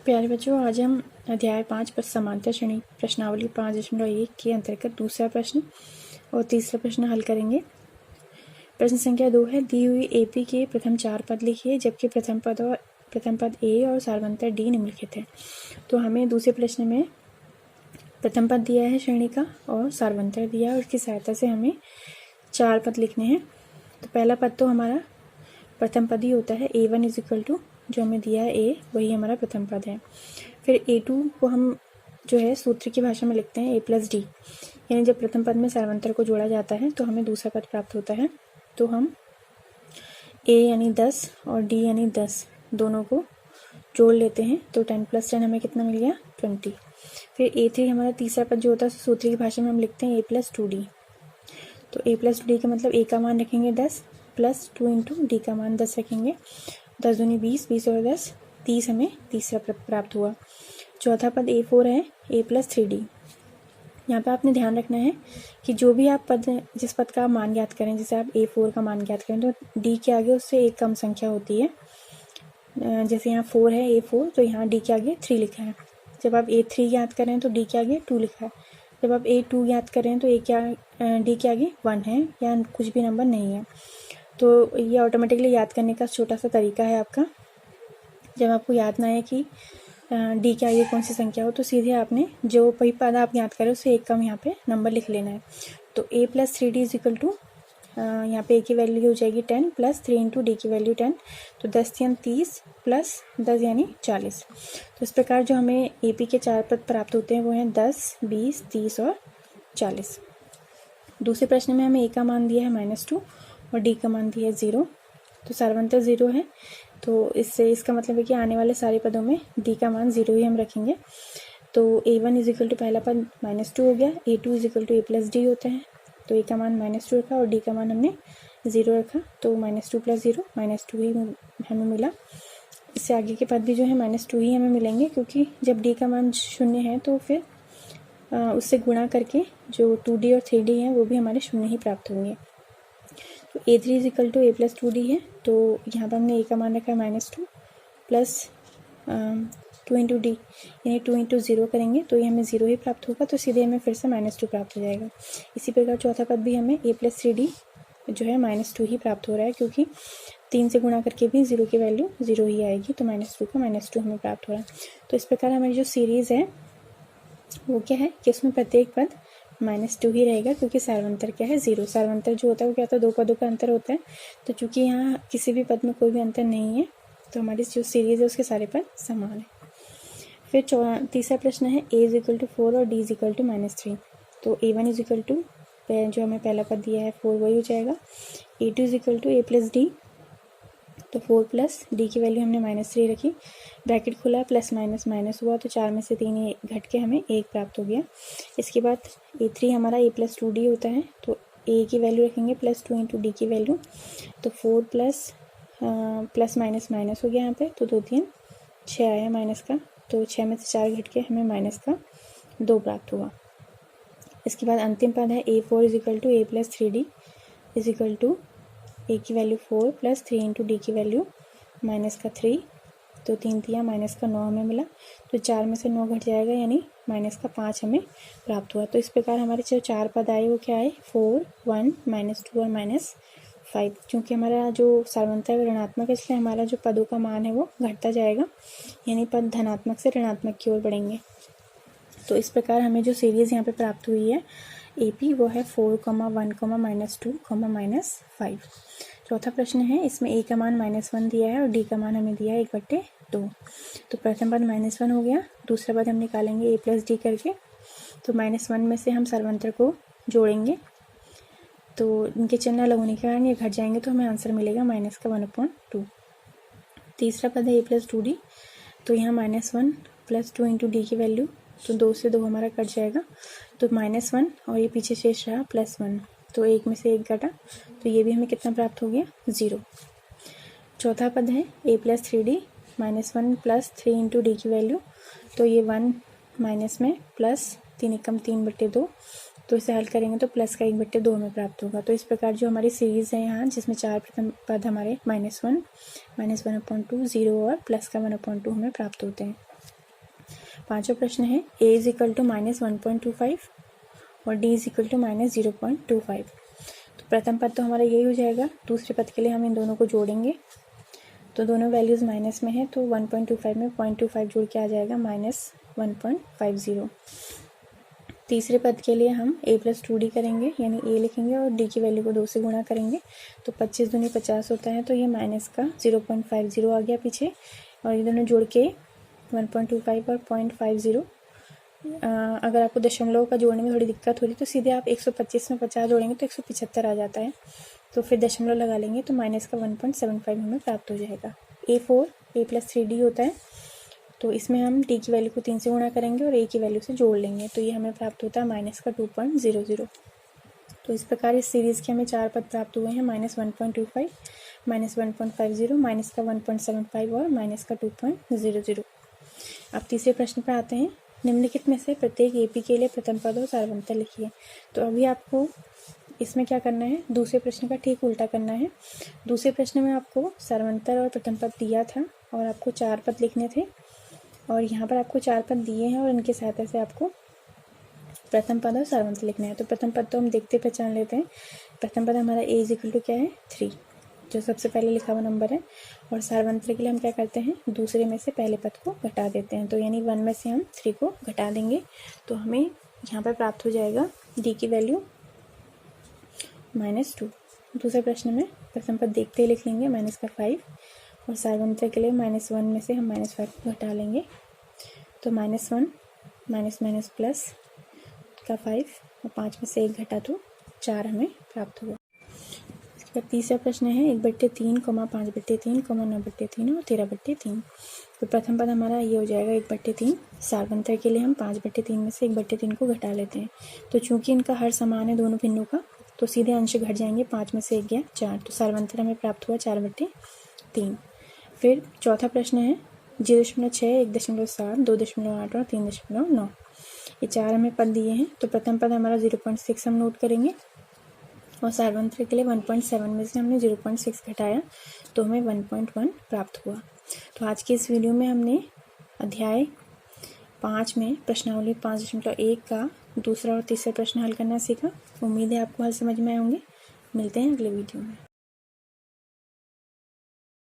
प्यारे बच्चों, आज हम अध्याय 5 पर समांतर श्रेणी प्रश्नावली 5.1 के अंतर्गत दूसरा प्रश्न और तीसरा प्रश्न हल करेंगे। प्रश्न संख्या 2 है, दी हुई एपी के प्रथम 4 पद लिखिए जबकि प्रथम पद ए और सारवंतर डी निम्नलिखित है। तो हमें दूसरे प्रश्न में प्रथम पद दिया है श्रेणी का और सारवंतर दिया है और उसकी सहायता से हमें 4 पद लिखने हैं। तो पहला पद तो हमारा प्रथम पद ही होता है, A1 इजिकल टू जो हमें दिया है ए, वही हमारा प्रथम पद है। फिर A2 को हम जो है सूत्र की भाषा में लिखते हैं A+D, यानी जब प्रथम पद में सारवंतर को जोड़ा जाता है तो हमें दूसरा पद प्राप्त होता है। तो हम A यानी 10 और D यानी 10 दोनों को जोड़ लेते हैं तो 10 + 10 हमें कितना मिल गया 20। फिर A3 हमारा तीसरा पद जो होता है सूत्र की भाषा में हम लिखते हैं A+2D। तो A+2D का मतलब A का मान रखेंगे 10 प्लस 2 × D का मान 10 रखेंगे। 10 दूनी 20, 20 और 10 30 हमें तीसरा पद प्राप्त हुआ। चौथा पद A4 है, A+3D। यहाँ पे आपने ध्यान रखना है कि जो भी आप पद जिस पद का मान ज्ञात करें, जैसे आप A4 का मान ज्ञात करें तो D के आगे उससे एक कम संख्या होती है। जैसे यहाँ 4 है A4 तो यहाँ D के आगे 3 लिखा है। जब आप A3 ज्ञात करें तो D के आगे 2 लिखा है। जब आप A2 ज्ञात करें तो D के आगे 1 है या कुछ भी नंबर नहीं है। तो ये ऑटोमेटिकली याद करने का छोटा सा तरीका है आपका। जब आपको याद ना आए कि D के आगे कौन सी संख्या हो तो सीधे आपने जो वही पद आप याद करें उससे एक कम यहाँ पे नंबर लिख लेना है। तो A+3D इजिकल टू यहाँ पे A की वैल्यू हो जाएगी 10 प्लस 3 × D की वैल्यू 10, तो 10 3 30 प्लस 10 यानी 40। तो इस प्रकार जो हमें AP के 4 पद प्राप्त होते हैं वो हैं 10, 20, 30 और 40। दूसरे प्रश्न में हमें A का मान दिया है -2 और D का मान दिया है 0। तो सारवंतर 0 है तो इससे इसका मतलब है कि आने वाले सारे पदों में D का मान 0 ही हम रखेंगे। तो A1 इजिकल टू पहला पद -2 हो गया, A2 इजिकल टू A+D होता है तो A का मान -2 रखा और D का मान हमने 0 रखा। तो -2 + 0 -2 ही हमें मिला। इससे आगे के पद भी जो है -2 ही हमें मिलेंगे क्योंकि जब D का मान 0 है तो फिर उससे गुणा करके जो 2D और 3D हैं वो भी हमारे 0 ही प्राप्त होंगे। तो A3 इजिकल टू A+2D है तो यहाँ पर हमने A का मान रखा है -2 प्लस 2 × D यानी 2 × 0 करेंगे तो ये हमें 0 ही प्राप्त होगा। तो सीधे हमें फिर से -2 प्राप्त हो जाएगा। इसी प्रकार चौथा पद भी हमें A+3D जो है -2 ही प्राप्त हो रहा है क्योंकि 3 से गुणा करके भी 0 की वैल्यू 0 ही आएगी। तो -2 का -2 हमें प्राप्त हो रहा है। तो इस प्रकार हमारी जो सीरीज़ है वो क्या है कि उसमें प्रत्येक पद -2 ही रहेगा क्योंकि सारवंतर क्या है 0। सारवंतर जो होता है वो क्या होता है, 2 पदों का अंतर होता है। तो चूंकि यहाँ किसी भी पद में कोई भी अंतर नहीं है तो हमारी जो सीरीज़ है उसके सारे पद समान है। फिर तीसरा प्रश्न है A इजिकल टू 4 और D इजिकल टू -3। तो A1 इजिकल टू जो हमें पहला पद दिया है 4 वही हो जाएगा। A2 इजिकल टू A+D तो 4 प्लस D की वैल्यू हमने -3 रखी, ब्रैकेट खुला, प्लस माइनस माइनस हुआ तो 4 में से 3 घट के हमें 1 प्राप्त हो गया। इसके बाद A3 हमारा A+2D होता है तो A की वैल्यू रखेंगे +2 × D की वैल्यू तो 4 प्लस माइनस माइनस हो गया यहाँ पे तो 2 3 6 आया माइनस का, तो 6 में से 4 घट के हमें -2 प्राप्त हुआ। इसके बाद अंतिम पद है A4 is equal to A+3D is equal to A की वैल्यू 4 प्लस 3 × D की वैल्यू -3, तो 3 3 -9 हमें मिला। तो 4 में से 9 घट जाएगा यानी -5 हमें प्राप्त हुआ। तो इस प्रकार हमारे जो 4 पद आए वो क्या आए 4, 1, -2 और -5। क्योंकि हमारा जो सारवंतर है ऋणात्मक है इसलिए हमारा जो पदों का मान है वो घटता जाएगा, यानी पद धनात्मक से ऋणात्मक की ओर बढ़ेंगे। तो इस प्रकार हमें जो सीरीज़ यहाँ पे प्राप्त हुई है AP वो है 4, 1, -2, -5। चौथा प्रश्न है, इसमें A का मान -1 दिया है और D का मान हमें दिया है 1/2। तो प्रथम पद -1 हो गया, दूसरा पद हम निकालेंगे A+D करके। तो -1 में से हम सारवंतर को जोड़ेंगे तो इनके चिन्ह अलग होने के कारण ये घट जाएंगे तो हमें आंसर मिलेगा -1/2। तीसरा पद है A+2D तो यहाँ -1 प्लस 2 × D की वैल्यू तो 2 से 2 हमारा कट जाएगा तो -1 और ये पीछे शेष रहा +1 तो 1 में से 1 कटा तो ये भी हमें कितना प्राप्त हो गया 0। चौथा पद है A+3D -1 प्लस 3 × D की वैल्यू तो ये 1 माइनस में प्लस 3 एकम 3/2 तो इसे हल करेंगे तो प्लस का 1/2 हमें प्राप्त होगा। तो इस प्रकार जो हमारी सीरीज़ है यहाँ जिसमें 4 प्रथम पद हमारे -1, -1/2, 0 और प्लस का 1/2 हमें प्राप्त होते हैं। पांचवा प्रश्न है a इज इक्वल टू -1.25 और d इज इक्वल टू -0.25। तो प्रथम पद तो हमारा यही हो जाएगा। दूसरे पद के लिए हम इन दोनों को जोड़ेंगे, तो दोनों वैल्यूज़ माइनस में है, तो 1.25 में 0.25 जोड़ के आ जाएगा -1.50। तीसरे पद के लिए हम a + 2d करेंगे, यानी a लिखेंगे और d की वैल्यू को 2 से गुणा करेंगे, तो 25 दूनी 50 होता है, तो ये माइनस का 0.50 आ गया पीछे, और ये दोनों जोड़ के 1.25 और 0.50। अगर आपको दशमलव का जोड़ने में थोड़ी दिक्कत हो रही तो सीधे आप 125 में 50 जोड़ेंगे तो 175 आ जाता है, तो फिर दशमलव लगा लेंगे तो माइनस का 1.75 हमें प्राप्त हो जाएगा। a4 a + 3d होता है, तो इसमें हम d की वैल्यू को 3 से गुणा करेंगे और a की वैल्यू से जोड़ लेंगे, तो ये हमें प्राप्त होता है माइनस का 2.00। तो इस प्रकार इस सीरीज़ के हमें 4 पद प्राप्त हुए हैं, -1.25, -1.50, माइनस का 1.75 और माइनस का 2.00। अब तीसरे प्रश्न पर आते हैं। निम्नलिखित में से प्रत्येक AP के लिए प्रथम पद और सारवंतर लिखिए। तो अभी आपको इसमें क्या करना है, दूसरे प्रश्न का ठीक उल्टा करना है। दूसरे प्रश्न में आपको सारवंतर और प्रथम पद दिया था और आपको 4 पद लिखने थे, और यहाँ पर आपको 4 पद दिए हैं और इनकी सहायता से आपको प्रथम पद और सारवंतर लिखना है। तो प्रथम पद तो हम देखते पहचान लेते हैं। प्रथम पद हमारा a इज इक्वल टू क्या है 3, जो सबसे पहले लिखा हुआ नंबर है, और सारवंतर के लिए हम क्या करते हैं, दूसरे में से पहले पद को घटा देते हैं, तो यानी 1 में से हम 3 को घटा देंगे, तो हमें यहाँ पर प्राप्त हो जाएगा d की वैल्यू -2। दूसरे प्रश्न में प्रथम पद देखते ही लिख लेंगे माइनस का 5, और सारवंतर के लिए -1 में से हम -5 को घटा लेंगे, तो -1 माइनस प्लस का 5 और 5 में से 1 घटा तो 4 हमें प्राप्त हुआ। इसके बाद तीसरा प्रश्न है 1/3, 5/3, 9/3 और 13/3। तो प्रथम पद हमारा ये हो जाएगा 1/3। सारवंतर के लिए हम 5/3 में से 1/3 को घटा लेते हैं, तो चूंकि इनका हर समान है दोनों भिन्नों का, तो सीधे अंश घट जाएंगे, 5 में से 1 गया 4, तो सारवंतर हमें प्राप्त हुआ 4/3। फिर चौथा प्रश्न है 0.6, 1.7, 2.8 और 3.9। ये 4 हमें पद दिए हैं, तो प्रथम पद हमारा 0.6 हम नोट करेंगे, और सारवंतर के लिए 1.7 में से हमने 0.6 घटाया, तो हमें 1.1 प्राप्त हुआ। तो आज के इस वीडियो में हमने अध्याय 5 में प्रश्नावली 5.1 का दूसरा और तीसरा प्रश्न हल करना सीखा। उम्मीद है आपको हल समझ में आए होंगे। मिलते हैं अगले वीडियो में।